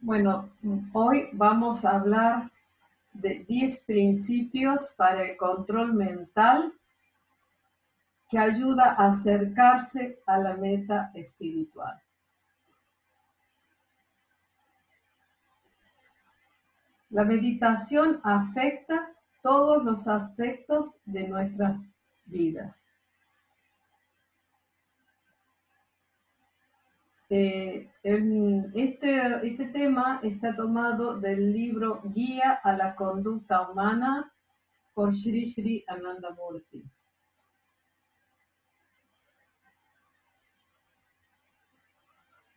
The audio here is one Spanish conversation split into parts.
Bueno, hoy vamos a hablar de 10 principios para el control mental que ayuda a acercarse a la meta espiritual. La meditación afecta todos los aspectos de nuestras vidas. Este tema está tomado del libro Guía a la Conducta Humana por Sri Sri Anandamurti.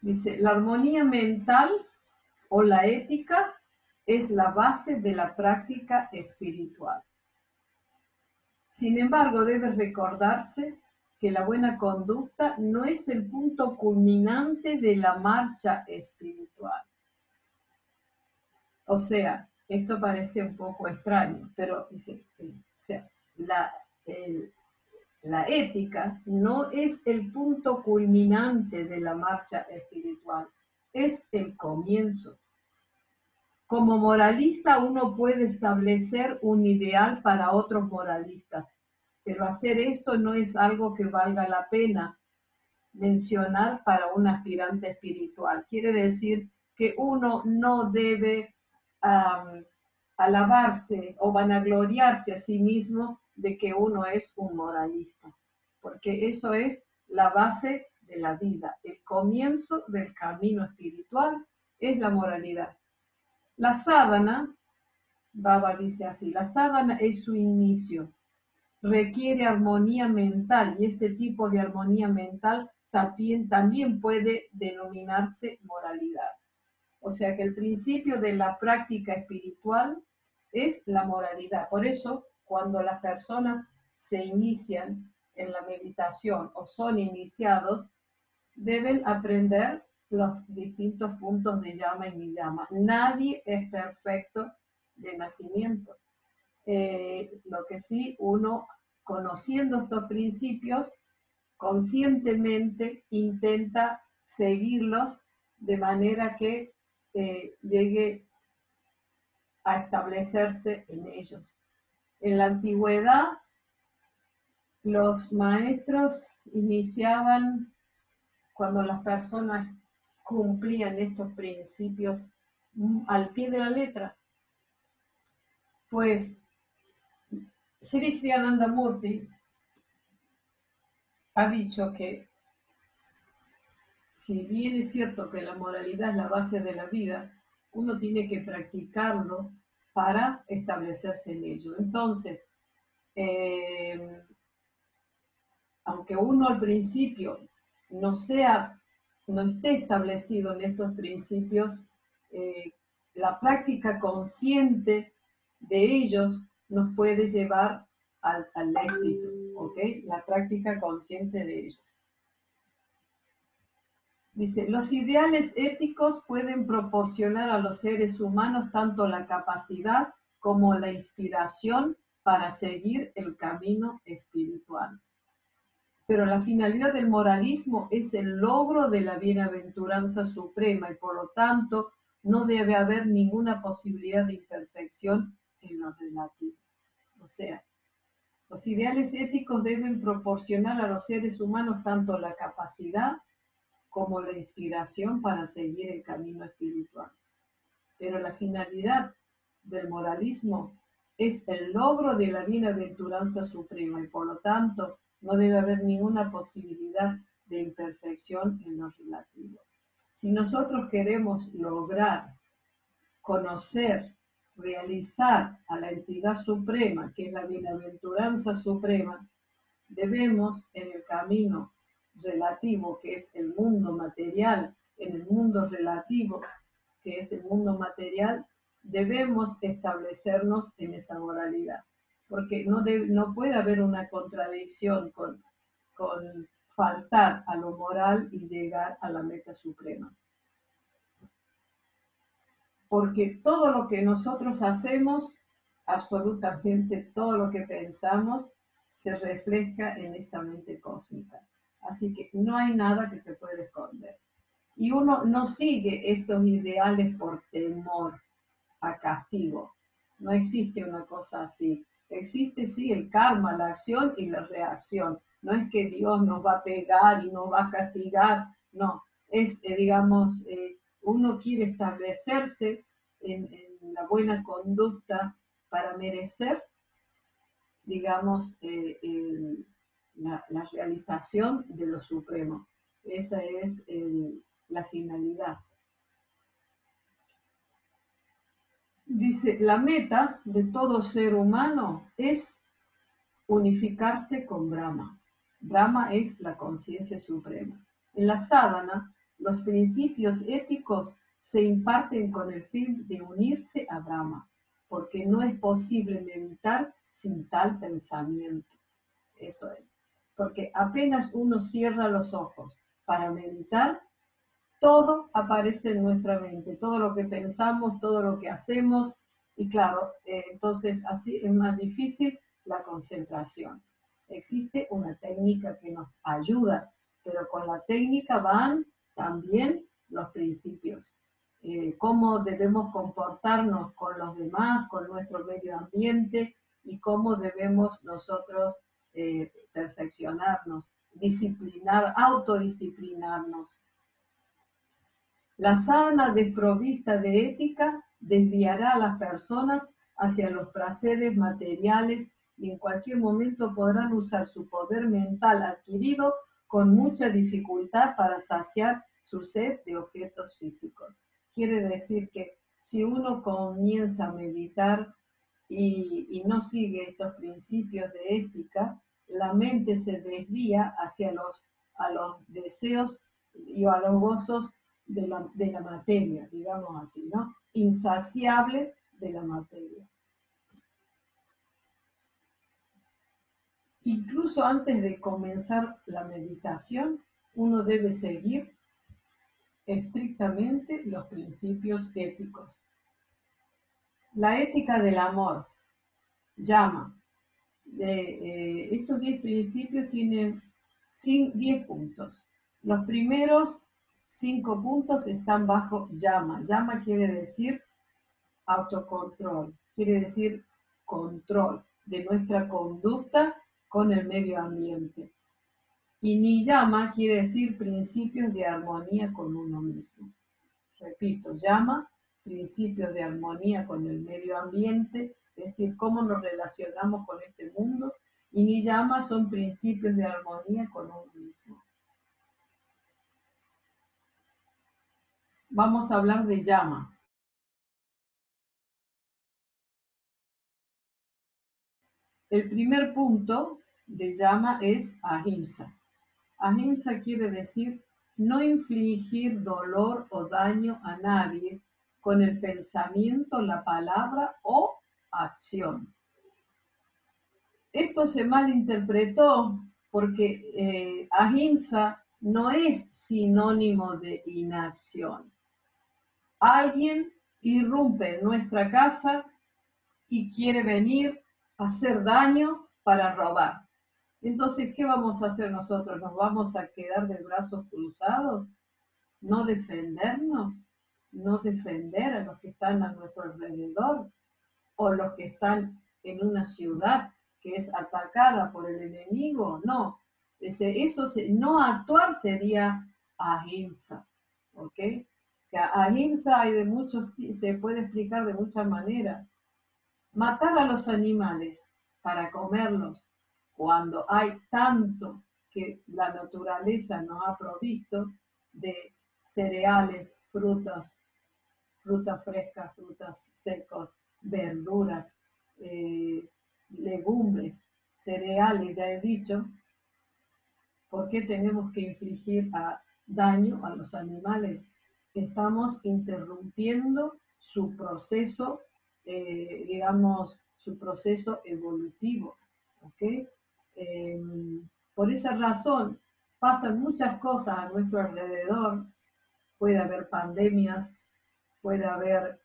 Dice, la armonía mental o la ética es la base de la práctica espiritual. Sin embargo, debe recordarse que la buena conducta no es el punto culminante de la marcha espiritual. O sea, esto parece un poco extraño, pero dice, la ética no es el punto culminante de la marcha espiritual, es el comienzo. Como moralista uno puede establecer un ideal para otros moralistas, pero hacer esto no es algo que valga la pena mencionar para un aspirante espiritual. Quiere decir que uno no debe alabarse o vanagloriarse a sí mismo de que uno es un moralista, porque eso es la base de la vida. El comienzo del camino espiritual es la moralidad. La sadhana, Baba dice así, la sadhana es su inicio, requiere armonía mental y este tipo de armonía mental también puede denominarse moralidad. O sea que el principio de la práctica espiritual es la moralidad. Por eso, cuando las personas se inician en la meditación o son iniciados, deben aprender los distintos puntos de llama y niyama. Nadie es perfecto de nacimiento. Lo que sí, uno, conociendo estos principios, conscientemente intenta seguirlos de manera que llegue a establecerse en ellos. En la antigüedad, los maestros iniciaban cuando las personas cumplían estos principios al pie de la letra. Pues Sri Sri Anandamurti ha dicho que si bien es cierto que la moralidad es la base de la vida, uno tiene que practicarlo para establecerse en ello. Entonces, aunque uno al principio no esté establecido en estos principios, la práctica consciente de ellos nos puede llevar al éxito, ¿ok? La práctica consciente de ellos. Dice, los ideales éticos pueden proporcionar a los seres humanos tanto la capacidad como la inspiración para seguir el camino espiritual. Pero la finalidad del moralismo es el logro de la bienaventuranza suprema y por lo tanto no debe haber ninguna posibilidad de imperfección en lo relativo. O sea, los ideales éticos deben proporcionar a los seres humanos tanto la capacidad como la inspiración para seguir el camino espiritual. Pero la finalidad del moralismo es el logro de la bienaventuranza suprema y por lo tanto no debe haber ninguna posibilidad de imperfección en lo relativo. Si nosotros queremos lograr, conocer, realizar a la entidad suprema, que es la bienaventuranza suprema, debemos en el camino relativo, que es el mundo material, en el mundo relativo, que es el mundo material, debemos establecernos en esa moralidad, porque no puede haber una contradicción con faltar a lo moral y llegar a la meta suprema. Porque todo lo que nosotros hacemos, absolutamente todo lo que pensamos, se refleja en esta mente cósmica. Así que no hay nada que se pueda esconder. Y uno no sigue estos ideales por temor a castigo. No existe una cosa así. Existe sí el karma, la acción y la reacción. No es que Dios nos va a pegar y nos va a castigar, no. Es, digamos, uno quiere establecerse en la buena conducta para merecer, digamos, la realización de lo supremo. Esa es la finalidad. Dice, la meta de todo ser humano es unificarse con Brahma. Brahma es la conciencia suprema. En la sadhana, los principios éticos se imparten con el fin de unirse a Brahma, porque no es posible meditar sin tal pensamiento. Eso es. Porque apenas uno cierra los ojos para meditar, todo aparece en nuestra mente, todo lo que pensamos, todo lo que hacemos, y claro, entonces así es más difícil la concentración. Existe una técnica que nos ayuda, pero con la técnica van también los principios. Cómo debemos comportarnos con los demás, con nuestro medio ambiente, y cómo debemos nosotros perfeccionarnos, autodisciplinarnos. La sadhana desprovista de ética desviará a las personas hacia los placeres materiales y en cualquier momento podrán usar su poder mental adquirido con mucha dificultad para saciar su sed de objetos físicos. Quiere decir que si uno comienza a meditar y no sigue estos principios de ética, la mente se desvía hacia a los deseos y a los gozos de la materia, digamos así, ¿no? Insaciable de la materia. Incluso antes de comenzar la meditación, uno debe seguir estrictamente los principios éticos. La ética del amor, llama. Estos 10 principios tienen 10 puntos. Los primeros 5 puntos están bajo llama. Llama quiere decir autocontrol, quiere decir control de nuestra conducta con el medio ambiente. Y niyama quiere decir principios de armonía con uno mismo. Repito, llama, principios de armonía con el medio ambiente, es decir, cómo nos relacionamos con este mundo, y niyama son principios de armonía con uno mismo. Vamos a hablar de llama. El primer punto de llama es ahimsa. Ahimsa quiere decir no infligir dolor o daño a nadie con el pensamiento, la palabra o acción. Esto se malinterpretó porque ahimsa no es sinónimo de inacción. Alguien irrumpe en nuestra casa y quiere venir a hacer daño para robar. Entonces, ¿qué vamos a hacer nosotros? ¿Nos vamos a quedar de brazos cruzados? ¿No defendernos? ¿No defender a los que están a nuestro alrededor? ¿O los que están en una ciudad que es atacada por el enemigo? No. No actuar sería ahimsa. ¿Ok? Que ahimsa hay se puede explicar de muchas maneras. Matar a los animales para comerlos cuando hay tanto que la naturaleza nos ha provisto de cereales, frutas frescas, frutas secos, verduras, legumbres, cereales, ya he dicho. ¿Por qué tenemos que infligir daño a los animales? Estamos interrumpiendo su proceso, su proceso evolutivo. ¿Okay? Por esa razón pasan muchas cosas a nuestro alrededor. Puede haber pandemias, puede haber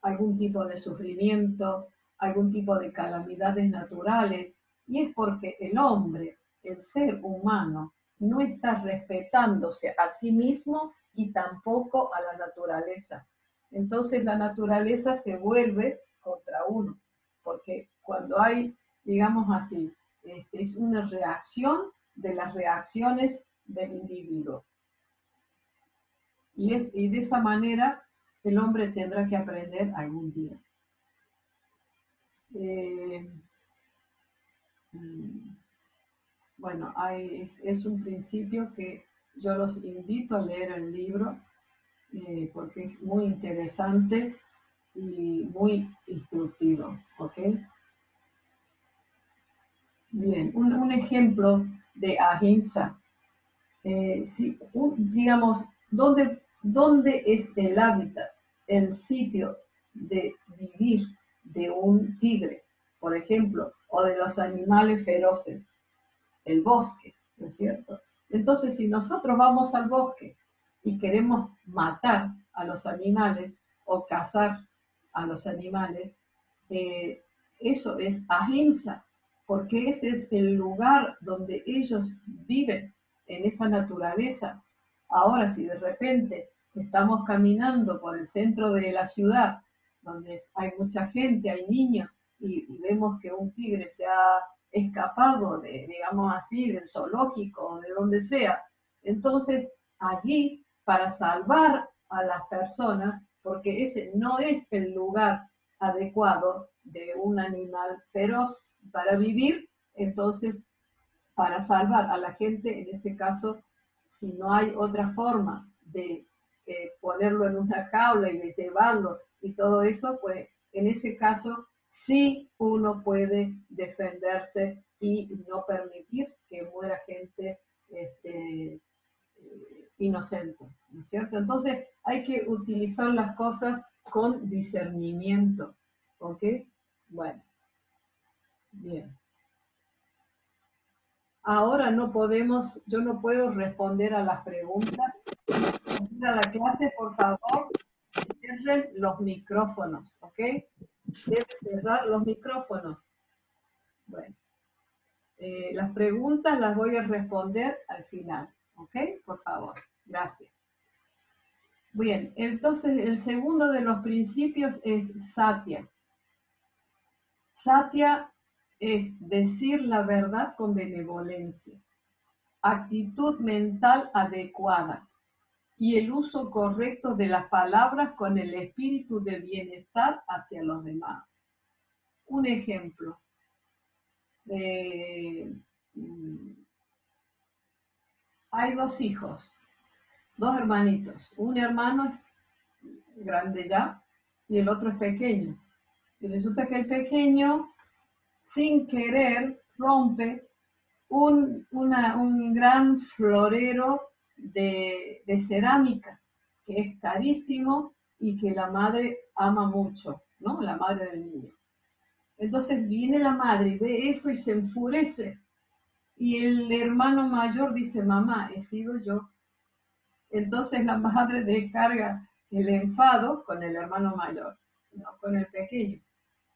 algún tipo de sufrimiento, algún tipo de calamidades naturales, y es porque el hombre, el ser humano, no está respetándose a sí mismo y tampoco a la naturaleza. Entonces la naturaleza se vuelve contra uno, porque cuando hay, digamos así, es una reacción de las reacciones del individuo. Y de esa manera el hombre tendrá que aprender algún día. Bueno, es un principio que yo los invito a leer el libro porque es muy interesante y muy instructivo, ¿ok? Bien, un ejemplo de ahimsa. Digamos, ¿dónde es el hábitat, el sitio de vivir de un tigre, por ejemplo, o de los animales feroces? El bosque, ¿no es cierto? Entonces, si nosotros vamos al bosque y queremos matar a los animales o cazar a los animales, eso es ahimsa, porque ese es el lugar donde ellos viven, en esa naturaleza. Ahora, si de repente estamos caminando por el centro de la ciudad, donde hay mucha gente, hay niños, y vemos que un tigre se ha escapado de, digamos así, del zoológico o de donde sea, entonces allí, para salvar a las personas, porque ese no es el lugar adecuado de un animal feroz para vivir, entonces para salvar a la gente, en ese caso, si no hay otra forma de ponerlo en una jaula y de llevarlo y todo eso, pues en ese caso sí uno puede defenderse y no permitir que muera gente inocente, ¿no es cierto? Entonces hay que utilizar las cosas con discernimiento, ¿ok? Bueno, bien. Ahora yo no puedo responder a las preguntas. A la clase, por favor, cierren los micrófonos, ¿ok? Deben cerrar los micrófonos. Bueno, las preguntas las voy a responder al final, ¿ok? Por favor, gracias. Bien, entonces el segundo de los principios es satya. Satya es decir la verdad con benevolencia, actitud mental adecuada y el uso correcto de las palabras con el espíritu de bienestar hacia los demás. Un ejemplo. Hay dos hijos, dos hermanitos. Un hermano es grande ya y el otro es pequeño. Y resulta que el pequeño, sin querer, rompe un gran florero de cerámica, que es carísimo y que la madre ama mucho, ¿no? La madre del niño. Entonces viene la madre y ve eso y se enfurece. Y el hermano mayor dice, mamá, he sido yo. Entonces la madre descarga el enfado con el hermano mayor, no con el pequeño.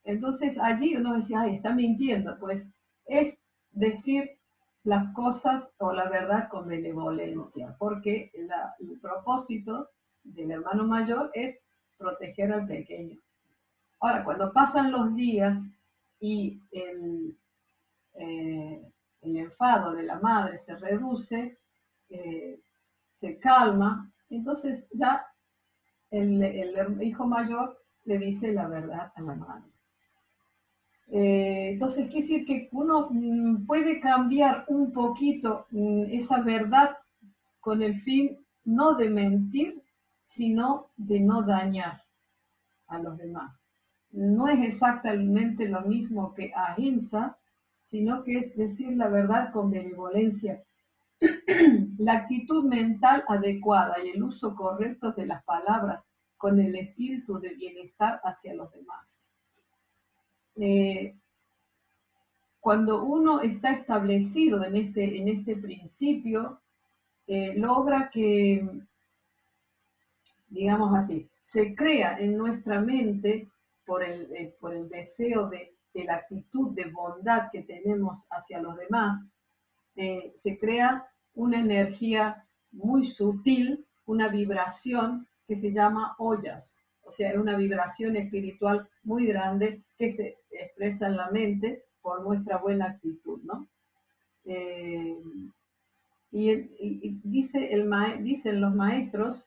Entonces allí uno decía, ay, está mintiendo. Pues es decir las cosas o la verdad con benevolencia, porque el propósito del hermano mayor es proteger al pequeño. Ahora, cuando pasan los días y el enfado de la madre se reduce, se calma, entonces ya el hijo mayor le dice la verdad a la madre. Entonces, quiere decir que uno puede cambiar un poquito esa verdad con el fin no de mentir, sino de no dañar a los demás. No es exactamente lo mismo que ahimsa, sino que es decir la verdad con benevolencia. La actitud mental adecuada y el uso correcto de las palabras con el espíritu de bienestar hacia los demás. Cuando uno está establecido en este principio, logra que, digamos así, se crea en nuestra mente por el deseo de la actitud de bondad que tenemos hacia los demás, se crea una energía muy sutil una vibración que se llama ollas, o sea, es una vibración espiritual muy grande que se expresa en la mente por nuestra buena actitud, ¿no? Eh, y dicen los maestros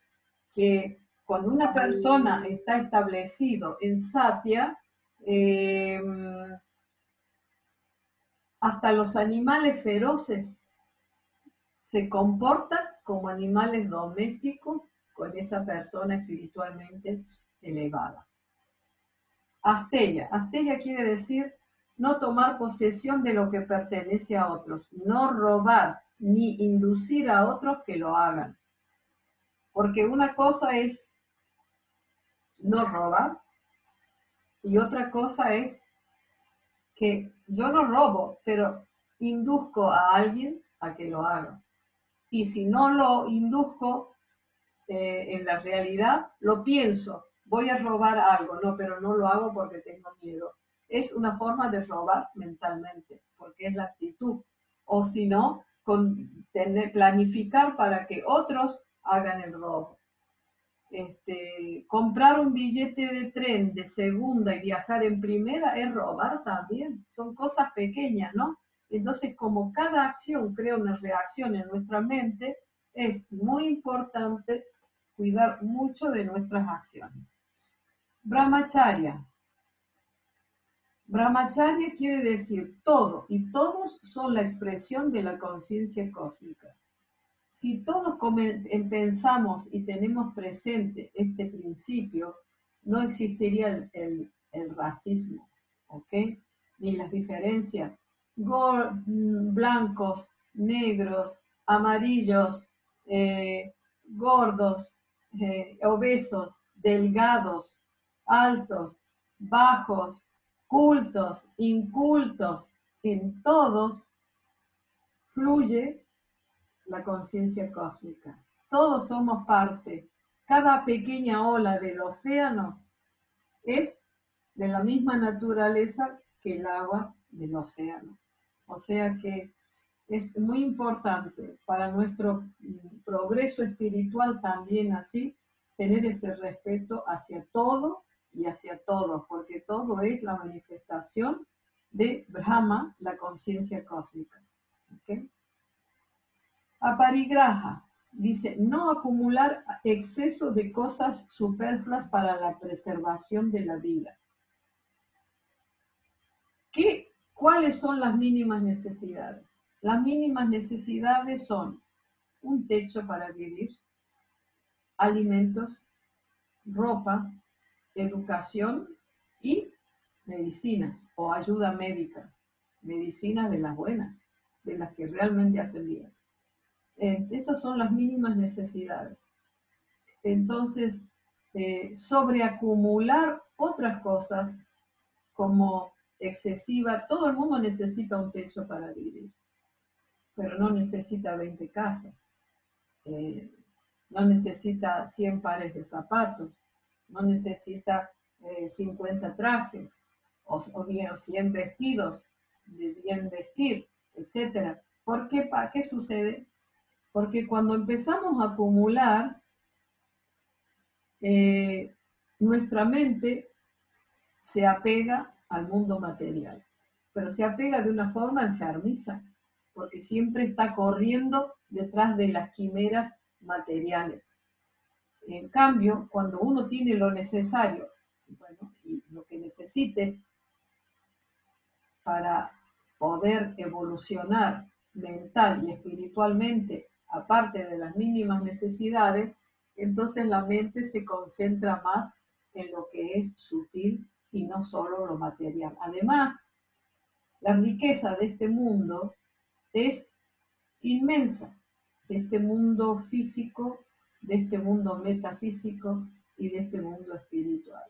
que cuando una persona está establecido en Satya, eh, hasta los animales feroces se comportan como animales domésticos con esa persona espiritualmente elevada. Astella. Astella quiere decir no tomar posesión de lo que pertenece a otros, no robar ni inducir a otros que lo hagan. Porque una cosa es no robar y otra cosa es que yo no robo, pero induzco a alguien a que lo haga. Y si no lo induzco, en la realidad lo pienso, voy a robar algo, no, pero no lo hago porque tengo miedo. Es una forma de robar mentalmente, porque es la actitud. O si no, planificar para que otros hagan el robo. Comprar un billete de tren de segunda y viajar en primera es robar también. Son cosas pequeñas, ¿no? Entonces, como cada acción crea una reacción en nuestra mente, es muy importante cuidar mucho de nuestras acciones. Brahmacharya. Brahmacharya quiere decir todo y todos son la expresión de la conciencia cósmica. Si todos pensamos y tenemos presente este principio, no existiría el racismo, ¿ok? Ni las diferencias. Blancos, negros, amarillos, gordos, obesos, delgados, altos, bajos, cultos, incultos, en todos fluye la conciencia cósmica. Todos somos partes. Cada pequeña ola del océano es de la misma naturaleza que el agua del océano. O sea que es muy importante para nuestro progreso espiritual también así, tener ese respeto hacia todo y hacia todos, porque todo es la manifestación de Brahma, la conciencia cósmica. ¿Okay? Aparigraha dice, no acumular exceso de cosas superfluas para la preservación de la vida. ¿Cuáles son las mínimas necesidades? Las mínimas necesidades son un techo para vivir, alimentos, ropa, educación y medicinas o ayuda médica. Medicinas de las buenas, de las que realmente hacen bien. Esas son las mínimas necesidades. Entonces, sobreacumular otras cosas como excesiva, todo el mundo necesita un techo para vivir, pero no necesita 20 casas, no necesita 100 pares de zapatos, no necesita 50 trajes, o bien 100 vestidos de bien vestir, etc. ¿Por qué? ¿Para qué sucede? Porque cuando empezamos a acumular, nuestra mente se apega al mundo material, pero se apega de una forma enfermiza, porque siempre está corriendo detrás de las quimeras materiales. En cambio, cuando uno tiene lo necesario, bueno, y lo que necesite para poder evolucionar mental y espiritualmente, aparte de las mínimas necesidades, entonces la mente se concentra más en lo que es sutil y no solo lo material. Además, la riqueza de este mundo es inmensa, de este mundo físico, de este mundo metafísico y de este mundo espiritual.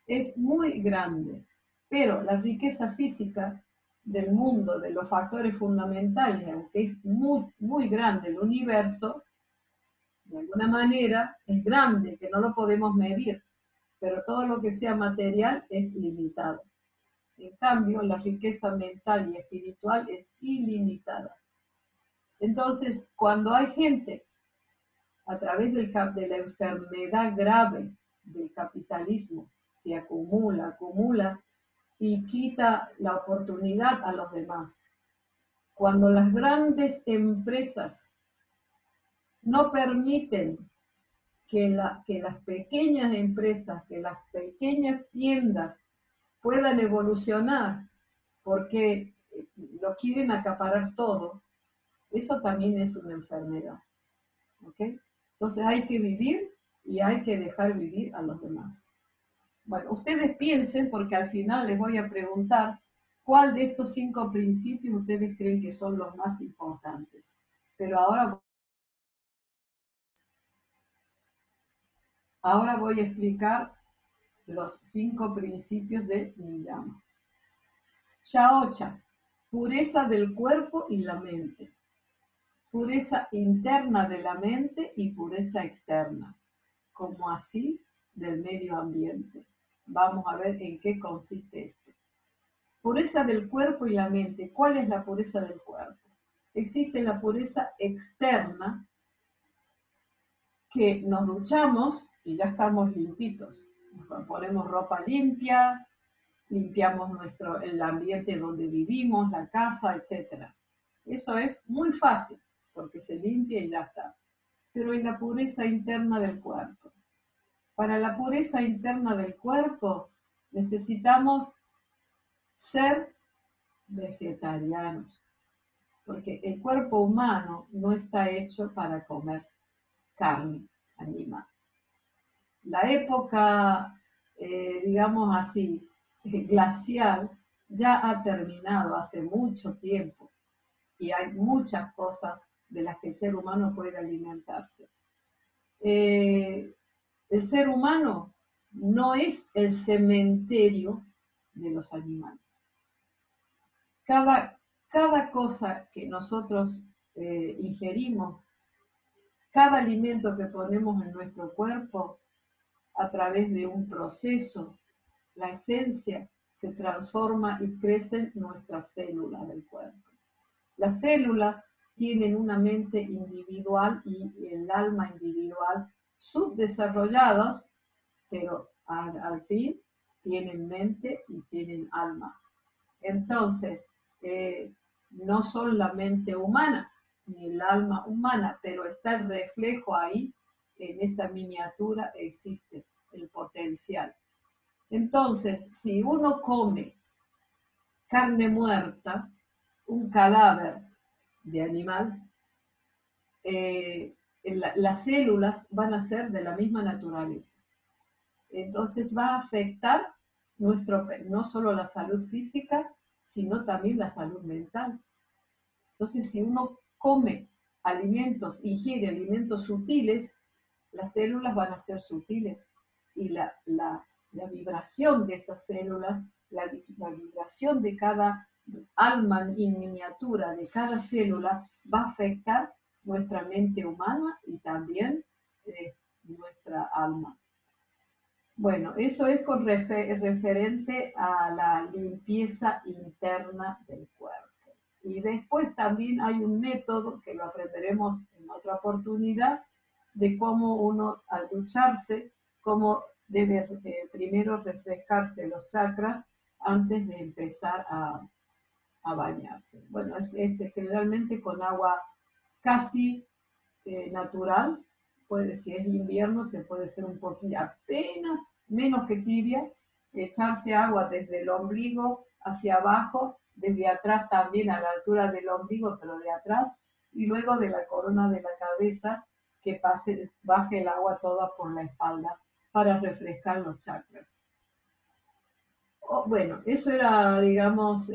Es muy grande, pero la riqueza física del mundo, de los factores fundamentales, aunque es muy, muy grande el universo, de alguna manera es grande, que no lo podemos medir, pero todo lo que sea material es limitado. En cambio, la riqueza mental y espiritual es ilimitada. Entonces, cuando hay gente a través de la enfermedad grave del capitalismo que acumula y quita la oportunidad a los demás. Cuando las grandes empresas no permiten que las pequeñas empresas, que las pequeñas tiendas puedan evolucionar porque lo quieren acaparar todo, eso también es una enfermedad. ¿Ok? Entonces hay que vivir y hay que dejar vivir a los demás. Bueno, ustedes piensen, porque al final les voy a preguntar cuál de estos 5 principios ustedes creen que son los más importantes. Pero ahora voy a explicar los 5 principios de Niyama. Shaocha, pureza del cuerpo y la mente. Pureza interna de la mente y pureza externa, como así del medio ambiente. Vamos a ver en qué consiste esto. Pureza del cuerpo y la mente. ¿Cuál es la pureza del cuerpo? Existe la pureza externa, que nos duchamos y ya estamos limpitos. Nos ponemos ropa limpia, limpiamos el ambiente donde vivimos, la casa, etc. Eso es muy fácil, porque se limpia y ya está. Pero es la pureza interna del cuerpo. Para la pureza interna del cuerpo necesitamos ser vegetarianos, porque el cuerpo humano no está hecho para comer carne animal. La época, digamos así, glacial ya ha terminado hace mucho tiempo y hay muchas cosas de las que el ser humano puede alimentarse. El ser humano no es el cementerio de los animales. Cada cosa que nosotros ingerimos, cada alimento que ponemos en nuestro cuerpo, a través de un proceso, la esencia se transforma y crecen nuestras células del cuerpo. Las células tienen una mente individual y el alma individual subdesarrollados, pero al fin tienen mente y tienen alma. Entonces, no son la mente humana ni el alma humana, pero está el reflejo ahí, en esa miniatura existe el potencial. Entonces, si uno come carne muerta, un cadáver de animal, las células van a ser de la misma naturaleza. Entonces va a afectar no solo la salud física, sino también la salud mental. Entonces, si uno come ingiere alimentos sutiles, las células van a ser sutiles y la vibración de esas células, la vibración de cada alma en miniatura de cada célula va a afectar nuestra mente humana y también nuestra alma. Bueno, eso es con referente a la limpieza interna del cuerpo. Y después también hay un método que lo aprenderemos en otra oportunidad, de cómo uno al ducharse, cómo debe primero refrescarse los chakras antes de empezar a bañarse. Bueno, es generalmente con agua casi natural. Si es invierno, se puede ser un poquito, apenas menos que tibia, echarse agua desde el ombligo hacia abajo, desde atrás también a la altura del ombligo, pero de atrás, y luego de la corona de la cabeza, que baje el agua toda por la espalda para refrescar los chakras. Bueno, eso era, digamos,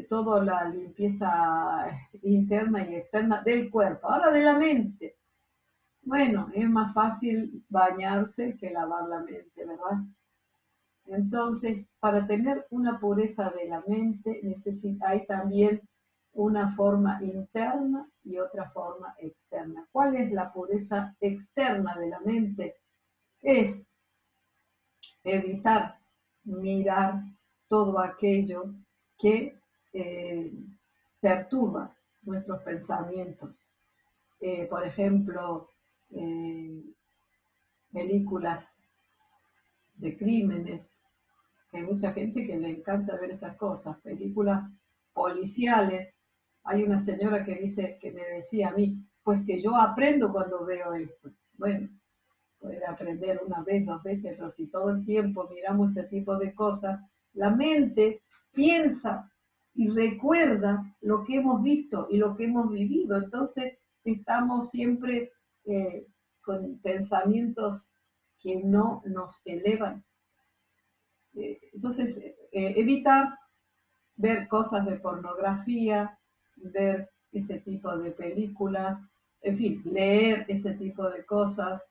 toda la limpieza interna y externa del cuerpo. Ahora de la mente. Bueno, es más fácil bañarse que lavar la mente, ¿verdad? Entonces, para tener una pureza de la mente, hay también una forma interna y otra forma externa. ¿Cuál es la pureza externa de la mente? Es evitar mirar todo aquello que perturba nuestros pensamientos. Por ejemplo, películas de crímenes, que hay mucha gente que le encanta ver esas cosas, películas policiales. Hay una señora que dice, que me decía a mí, pues que yo aprendo cuando veo esto. Bueno, puede aprender una vez, dos veces, pero si todo el tiempo miramos este tipo de cosas, la mente piensa y recuerda lo que hemos visto y lo que hemos vivido. Entonces estamos siempre con pensamientos que no nos elevan. Entonces, evitar ver cosas de pornografía, ver ese tipo de películas, en fin, leer ese tipo de cosas,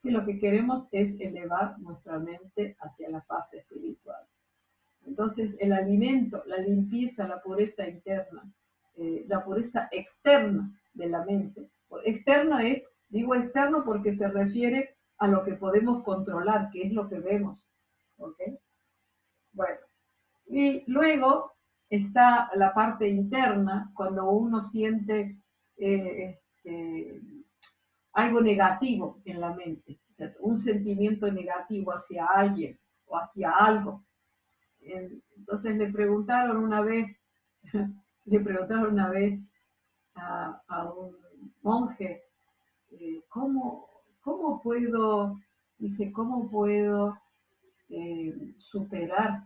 que lo que queremos es elevar nuestra mente hacia la fase espiritual. Entonces, el alimento, la limpieza, la pureza interna, la pureza externa de la mente. Externa es, digo externo porque se refiere a lo que podemos controlar, que es lo que vemos. ¿Ok? Bueno, y luego está la parte interna, cuando uno siente algo negativo en la mente, o sea, un sentimiento negativo hacia alguien o hacia algo. Entonces le preguntaron una vez a un monje, ¿cómo, cómo puedo, dice, cómo puedo superar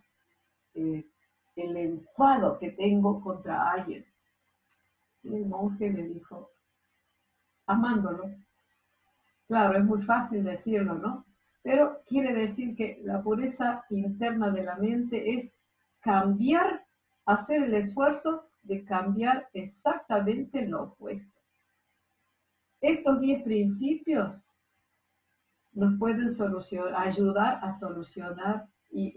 eh, el enfado que tengo contra alguien? Y el monje le dijo, amándolo. Claro, es muy fácil decirlo, ¿no? Pero quiere decir que la pureza interna de la mente es cambiar, hacer el esfuerzo de cambiar exactamente lo opuesto. Estos 10 principios nos pueden ayudar a solucionar, y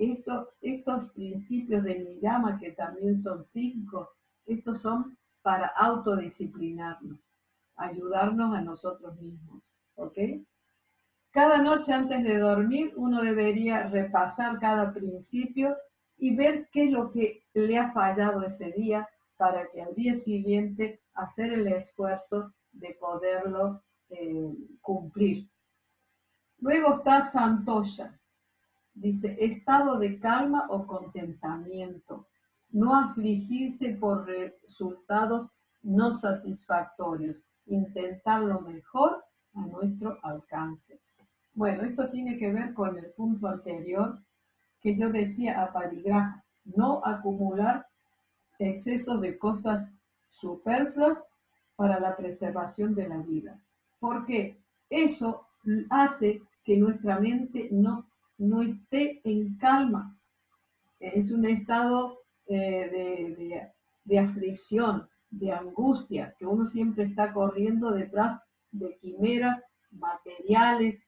estos principios de Niyama, que también son 5, estos son para autodisciplinarnos, ayudarnos a nosotros mismos, ¿ok? Cada noche antes de dormir uno debería repasar cada principio y ver qué es lo que le ha fallado ese día para que al día siguiente hacer el esfuerzo de poderlo cumplir. Luego está Santosha, dice estado de calma o contentamiento, no afligirse por resultados no satisfactorios, intentar lo mejor a nuestro alcance. Bueno, esto tiene que ver con el punto anterior que yo decía, aparigraja, no acumular excesos de cosas superfluas para la preservación de la vida, porque eso hace que nuestra mente no esté en calma, es un estado de aflicción, de angustia, que uno siempre está corriendo detrás de quimeras materiales,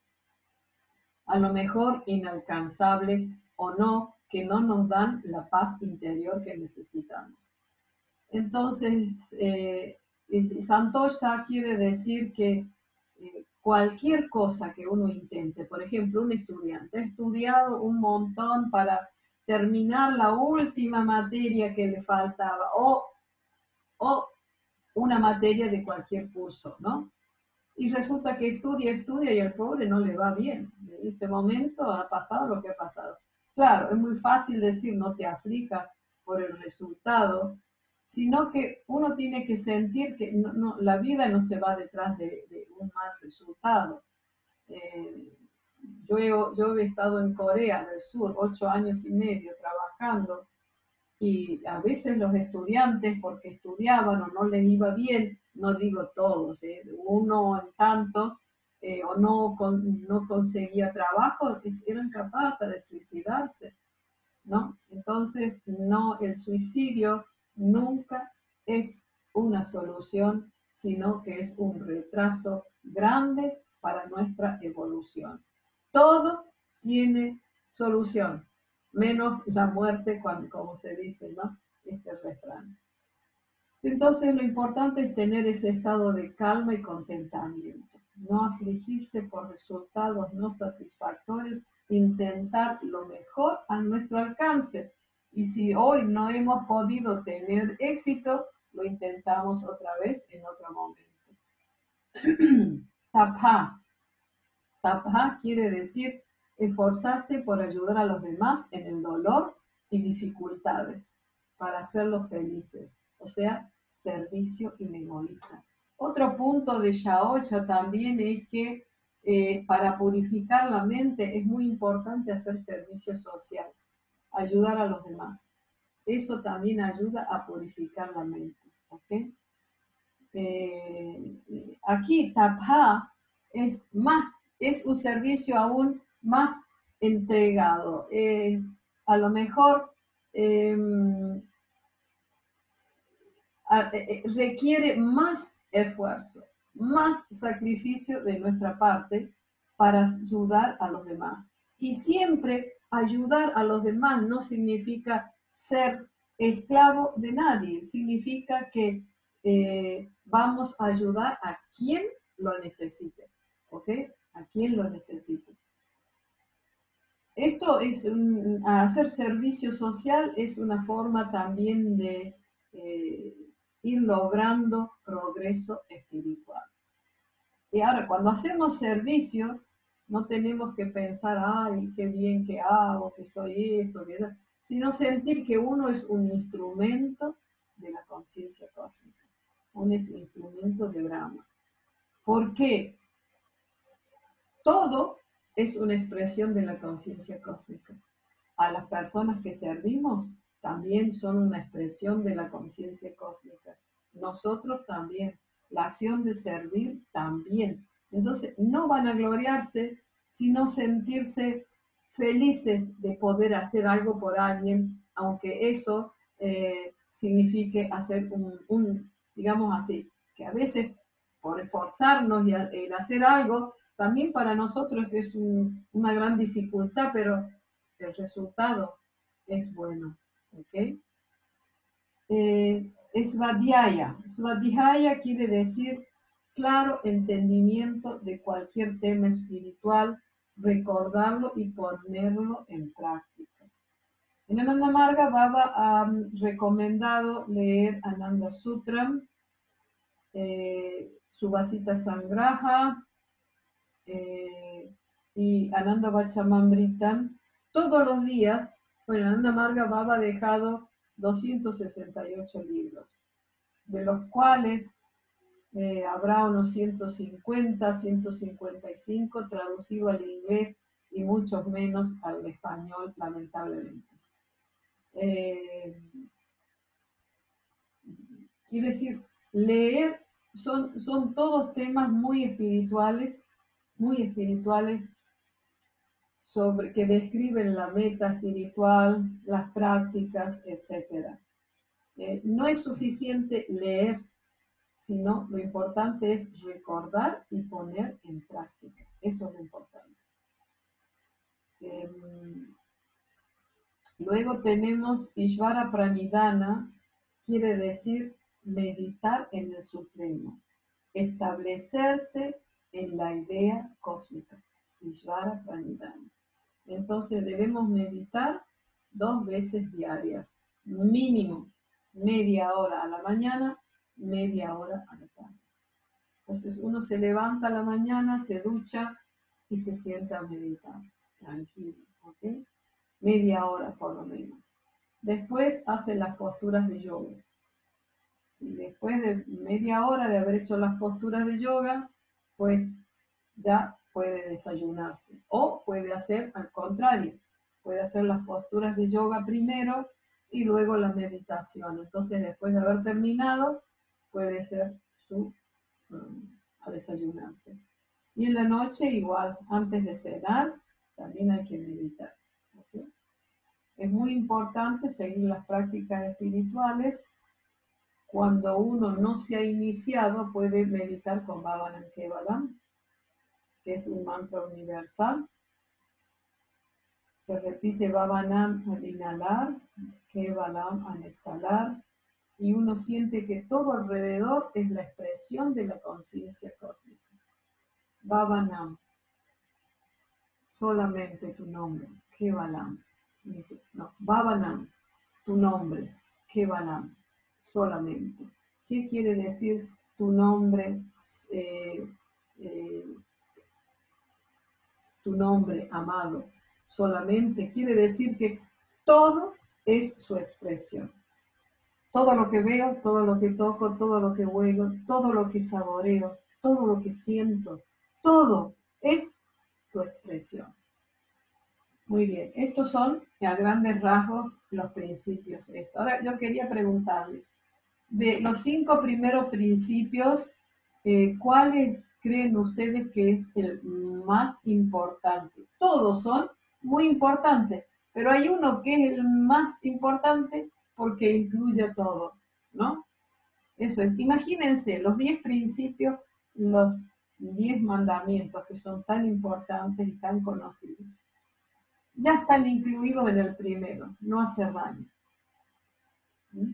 a lo mejor inalcanzables o no, que no nos dan la paz interior que necesitamos. Entonces, Santosha quiere decir que cualquier cosa que uno intente, por ejemplo, un estudiante ha estudiado un montón para terminar la última materia que le faltaba, o una materia de cualquier curso, ¿no? Y resulta que estudia y al pobre no le va bien. En ese momento ha pasado lo que ha pasado. Claro, es muy fácil decir no te aflijas por el resultado, sino que uno tiene que sentir que la vida no se va detrás de un mal resultado. Eh, yo he estado en Corea del Sur 8 años y medio trabajando, y a veces los estudiantes, porque estudiaban o no les iba bien, no digo todos, uno en tantos, o no conseguía trabajo, eran capaces de suicidarse, ¿no? Entonces, no, el suicidio nunca es una solución, sino que es un retraso grande para nuestra evolución. Todo tiene solución, menos la muerte, como se dice, ¿no? Este refrán. Entonces, lo importante es tener ese estado de calma y contentamiento, no afligirse por resultados no satisfactorios, intentar lo mejor a nuestro alcance. Y si hoy no hemos podido tener éxito, lo intentamos otra vez en otro momento. Tapha. Tapha quiere decir esforzarse por ayudar a los demás en el dolor y dificultades para hacerlos felices, o sea, servicio inegoísta. Otro punto de Shaolcha también es que para purificar la mente es muy importante hacer servicio social, ayudar a los demás. Eso también ayuda a purificar la mente. ¿Okay? Aquí Tapha es un servicio aún más entregado. A lo mejor requiere más esfuerzo, más sacrificio de nuestra parte para ayudar a los demás. Y siempre ayudar a los demás no significa ser esclavo de nadie, significa que vamos a ayudar a quien lo necesite, ¿ok? A quien lo necesite. Esto es hacer servicio social es una forma también de ir logrando progreso espiritual. Y ahora, cuando hacemos servicio, no tenemos que pensar, ay, qué bien que hago, que soy esto, que eso, sino sentir que uno es un instrumento de la conciencia cósmica, un instrumento de Brahma. ¿Por qué? Todo es una expresión de la conciencia cósmica. A las personas que servimos también son una expresión de la conciencia cósmica. Nosotros también. La acción de servir también. Entonces, no van a gloriarse, sino sentirse felices de poder hacer algo por alguien, aunque eso signifique hacer digamos así, que a veces por esforzarnos y en hacer algo, también para nosotros es una gran dificultad, pero el resultado es bueno. ¿Okay? Svadhyaya. Svadhyaya quiere decir claro entendimiento de cualquier tema espiritual, recordarlo y ponerlo en práctica. En Ananda Marga Baba ha recomendado leer Ananda Sutra, Subhasita Sangraha y Ananda Vachamamritam todos los días. Bueno, Ananda Marga Baba ha dejado 268 libros, de los cuales habrá unos 150, 155 traducido al inglés y muchos menos al español, lamentablemente. Quiere decir, leer son todos temas muy espirituales que describen la meta espiritual, las prácticas, etc. No es suficiente leer, sino lo importante es recordar y poner en práctica. Eso es lo importante. Luego tenemos Ishvara Pranidhana, quiere decir meditar en el Supremo, establecerse en la idea cósmica. Ishvara Pranidhana. Entonces debemos meditar 2 veces diarias, mínimo media hora a la mañana, media hora a la tarde. Entonces uno se levanta a la mañana, se ducha y se sienta a meditar, tranquilo, ¿ok? Media hora por lo menos. Después hace las posturas de yoga. Y después de media hora de haber hecho las posturas de yoga, pues ya puede desayunarse. O puede hacer al contrario, puede hacer las posturas de yoga primero y luego la meditación. Entonces, después de haber terminado, puede ser a desayunarse. Y en la noche igual, antes de cenar, también hay que meditar. ¿Okay? Es muy importante seguir las prácticas espirituales. Cuando uno no se ha iniciado, puede meditar con Bhavanam Kevalam, que es un mantra universal. Se repite Bhavanam al inhalar, Kevalam al exhalar, y uno siente que todo alrededor es la expresión de la conciencia cósmica. Bhavanam, solamente tu nombre, Kevalam. No, Bhavanam, tu nombre, Kevalam, solamente. ¿Qué quiere decir tu nombre? eh, tu nombre amado solamente, quiere decir que todo es su expresión. Todo lo que veo, todo lo que toco, todo lo que huelo, todo lo que saboreo, todo lo que siento, todo es tu expresión. Muy bien, estos son a grandes rasgos los principios. Ahora yo quería preguntarles, de los 5 primeros principios, ¿cuáles creen ustedes que es el más importante? Todos son muy importantes, pero hay uno que es el más importante porque incluye todo, ¿no? Eso es, imagínense los 10 principios, los 10 mandamientos que son tan importantes y tan conocidos. Ya están incluidos en el primero, no hacer daño. ¿Mm?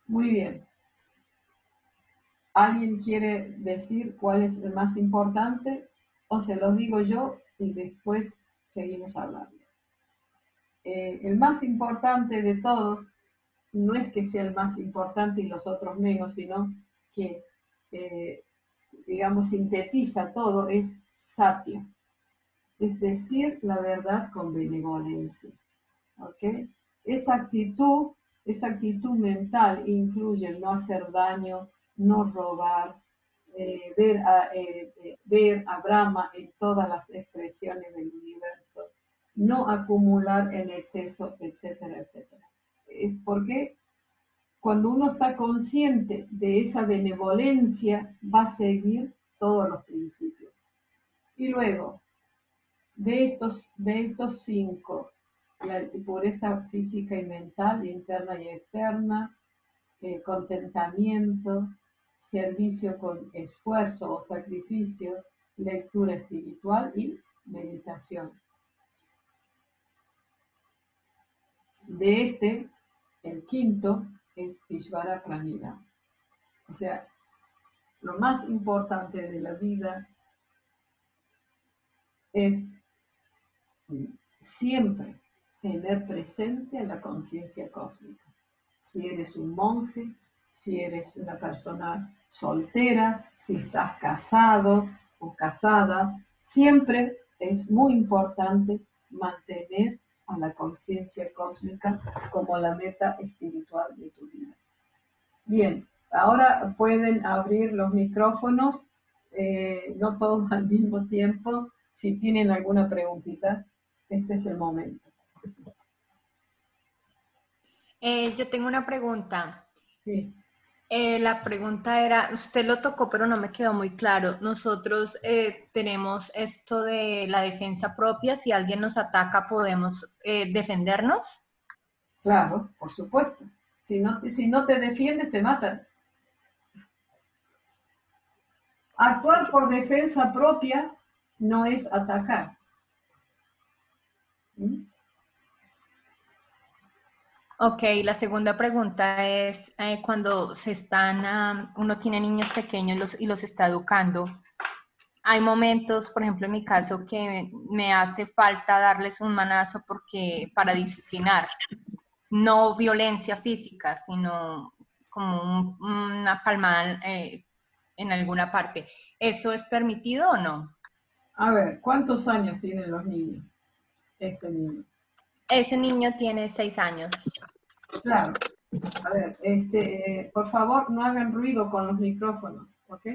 Muy bien. ¿Alguien quiere decir cuál es el más importante? O se los digo yo y después seguimos hablando. El más importante de todos no es que sea el más importante y los otros menos, sino que, digamos, sintetiza todo, es satya, es decir, la verdad con benevolencia. ¿Ok? Esa actitud mental incluye el no hacer daño, no robar, ver a Brahma en todas las expresiones del universo, no acumular en exceso, etcétera, etcétera. Es porque cuando uno está consciente de esa benevolencia, va a seguir todos los principios. Y luego, de estos 5, la pureza física y mental, interna y externa, contentamiento, servicio con esfuerzo o sacrificio, lectura espiritual y meditación. De el quinto es Ishvara Pranidhana. O sea, lo más importante de la vida es siempre tener presente a la conciencia cósmica. Si eres un monje, si eres una persona soltera, si estás casado o casada, siempre es muy importante mantener a la conciencia cósmica como la meta espiritual de tu vida. Bien, ahora pueden abrir los micrófonos, no todos al mismo tiempo. Si tienen alguna preguntita, este es el momento. Yo tengo una pregunta. Sí. La pregunta era, usted lo tocó, pero no me quedó muy claro. Nosotros tenemos esto de la defensa propia. Si alguien nos ataca, ¿podemos defendernos? Claro, por supuesto. Si no te defiendes, te matan. Actuar por defensa propia no es atacar. ¿Mm? Ok, la segunda pregunta es, cuando uno tiene niños pequeños y los está educando, hay momentos, por ejemplo, en mi caso, que me hace falta darles un manazo para disciplinar, no violencia física, sino como una palmada en alguna parte. ¿Eso es permitido o no? A ver, ¿cuántos años tienen los niños? Ese niño. Ese niño tiene 6 años. Claro. A ver, por favor, no hagan ruido con los micrófonos, ¿ok?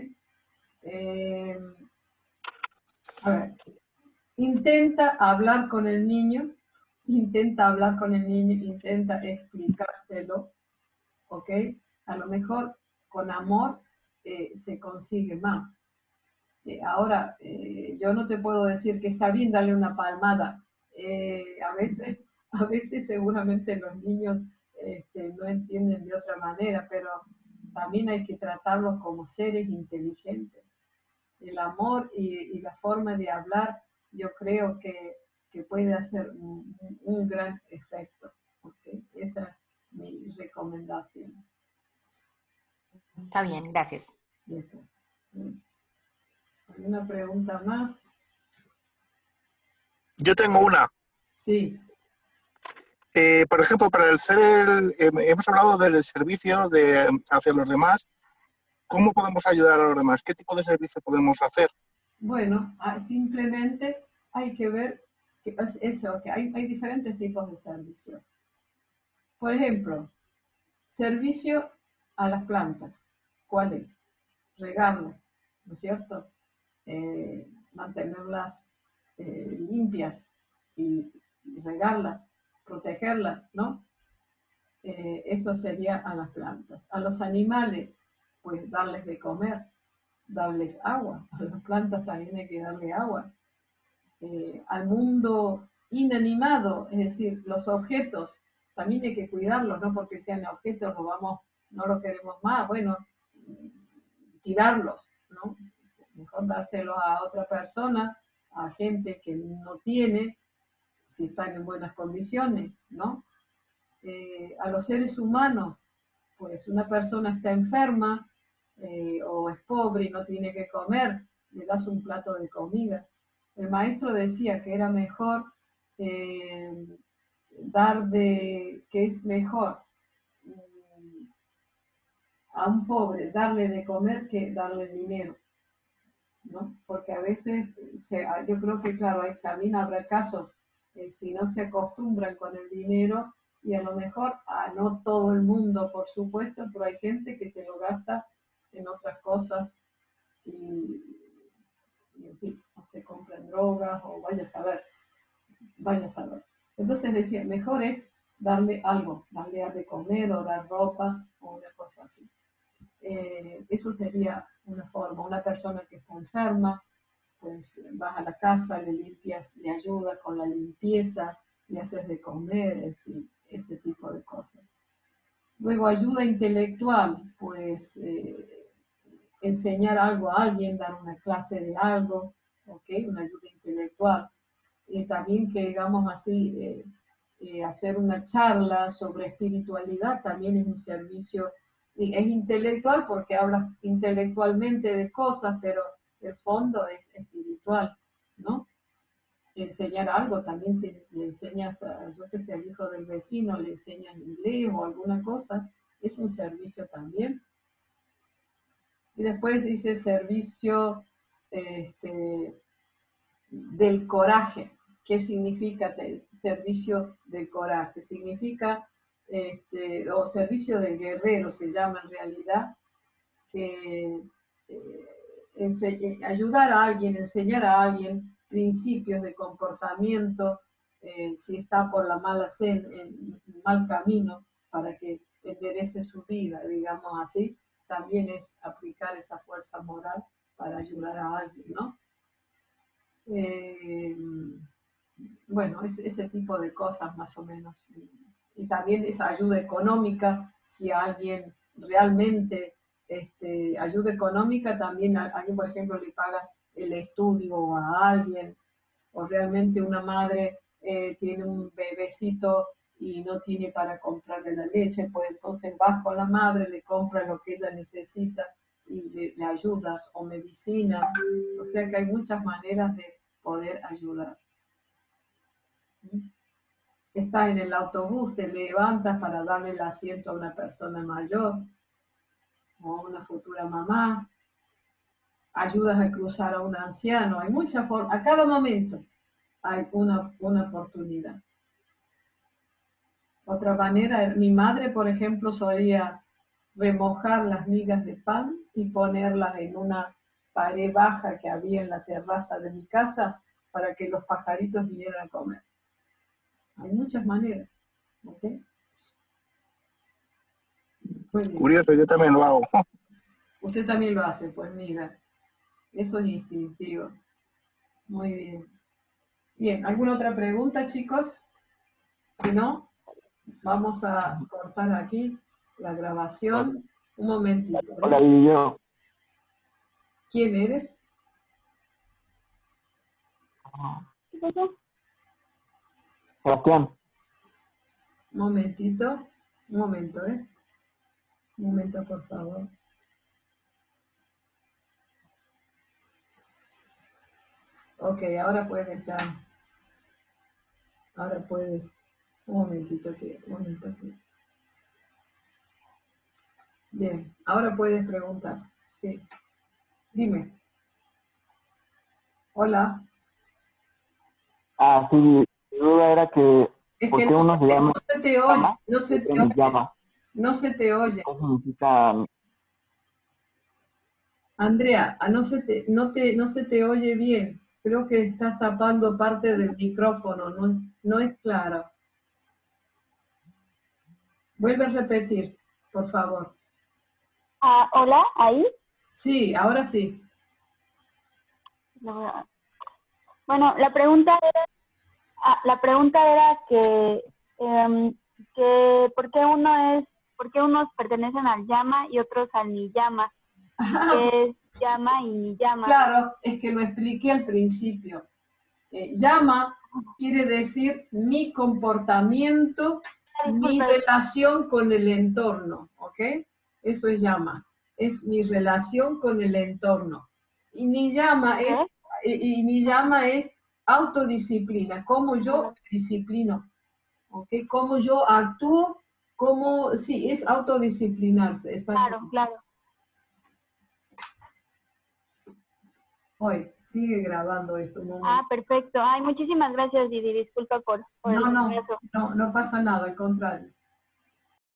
A ver, intenta hablar con el niño, intenta explicárselo, ¿ok? A lo mejor con amor se consigue más. Ahora, yo no te puedo decir que está bien darle una palmada. A veces seguramente los niños no entienden de otra manera, pero también hay que tratarlos como seres inteligentes. El amor y la forma de hablar, yo creo que puede hacer un gran efecto. ¿Okay? Esa es mi recomendación. Está bien, gracias. Eso. ¿Alguna pregunta más? Yo tengo una. Sí. Por ejemplo, para hemos hablado del servicio hacia los demás, ¿cómo podemos ayudar a los demás? ¿Qué tipo de servicio podemos hacer? Bueno, simplemente hay que ver que es eso, que hay diferentes tipos de servicio. Por ejemplo, servicio a las plantas. ¿Cuál es? Regarlas, ¿no es cierto? Mantenerlas limpias y regarlas, protegerlas, ¿no? Eso sería a las plantas. A los animales, pues darles de comer, darles agua. A las plantas también hay que darle agua. Al mundo inanimado, es decir, los objetos, también hay que cuidarlos, no porque sean objetos, no lo queremos más, bueno, tirarlos, ¿no? Mejor dárselo a otra persona, a gente que no tiene, si están en buenas condiciones, ¿no? A los seres humanos, pues una persona está enferma o es pobre y no tiene que comer, le das un plato de comida. El maestro decía que era mejor que es mejor a un pobre darle de comer que darle dinero, ¿no? Porque a veces, yo creo que, claro, también habrá casos, si no se acostumbran con el dinero, y a lo mejor a no todo el mundo, por supuesto, pero hay gente que se lo gasta en otras cosas y en fin, o se compran drogas o vaya a saber, vaya a saber. Entonces decía, mejor es darle algo, darle de comer o dar ropa o una cosa así. Eso sería una forma. Una persona que está enferma, pues vas a la casa, le limpias, le ayudas con la limpieza, le haces de comer, en fin, ese tipo de cosas. Luego ayuda intelectual, pues enseñar algo a alguien, dar una clase de algo, ¿ok? Una ayuda intelectual. También que, digamos así, hacer una charla sobre espiritualidad también es un servicio, es intelectual porque hablas intelectualmente de cosas, pero el fondo es espiritual, ¿no? Enseñar algo también, si le enseñas, yo que sé, al hijo del vecino, le enseñas inglés o alguna cosa, es un servicio también. Y después dice servicio del coraje. ¿Qué significa servicio del coraje? Significa, o servicio del guerrero se llama en realidad, que ayudar a alguien, enseñar a alguien principios de comportamiento, si está por la mala en mal camino, para que enderece su vida, digamos así, también es aplicar esa fuerza moral para ayudar a alguien, ¿no? Bueno, ese tipo de cosas más o menos. Y también esa ayuda económica, si alguien realmente, ayuda económica, también a alguien, por ejemplo, le pagas el estudio a alguien, o realmente una madre tiene un bebecito y no tiene para comprarle la leche, pues entonces vas con la madre, le compras lo que ella necesita y le ayudas, o medicinas, o sea que hay muchas maneras de poder ayudar. Estás en el autobús, te levantas para darle el asiento a una persona mayor o a una futura mamá, ayudas a cruzar a un anciano, hay muchas formas, a cada momento hay una oportunidad. Otra manera, mi madre, por ejemplo, solía remojar las migas de pan y ponerlas en una pared baja que había en la terraza de mi casa para que los pajaritos vinieran a comer. Hay muchas maneras, ¿ok? Muy bien. Curioso, yo también lo hago. Usted también lo hace, pues mira, eso es instintivo. Muy bien. Bien, ¿alguna otra pregunta, chicos? Si no, vamos a cortar aquí la grabación. Un momentito. Hola, y yo. ¿Quién eres? ¿Qué pasó? Sebastián. Un momentito. Un momento, Un momento, por favor. Ok, ahora puedes ya. Ahora puedes. Un momentito aquí. Un momento aquí. Bien, ahora puedes preguntar. Sí. Dime. Hola. Sí, mi duda era que, Es ¿por que qué uno se llama no se te oye, llama no y se te otro me oye, llama? no se te oye. ¿Qué significa? Andrea, no se te oye bien. Creo que estás tapando parte del micrófono, no es claro. Vuelve a repetir, por favor. Hola, ahí. Sí, ahora sí. Bueno, la pregunta era que ¿por qué unos pertenecen al llama y otros al ni llama? ¿Qué es llama y ni llama? Claro, es que lo expliqué al principio. Llama quiere decir mi comportamiento, mi Disculpe. relación con el entorno, ¿ok? Eso es llama, es mi relación con el entorno. Y ni llama es autodisciplina, cómo yo me disciplino, ¿ok? Cómo yo actúo, sí, es autodisciplinarse, exacto. Claro. Hoy, sigue grabando esto un momento. Perfecto. Ay, muchísimas gracias, Didi. Disculpa por el retraso. No pasa nada, al contrario.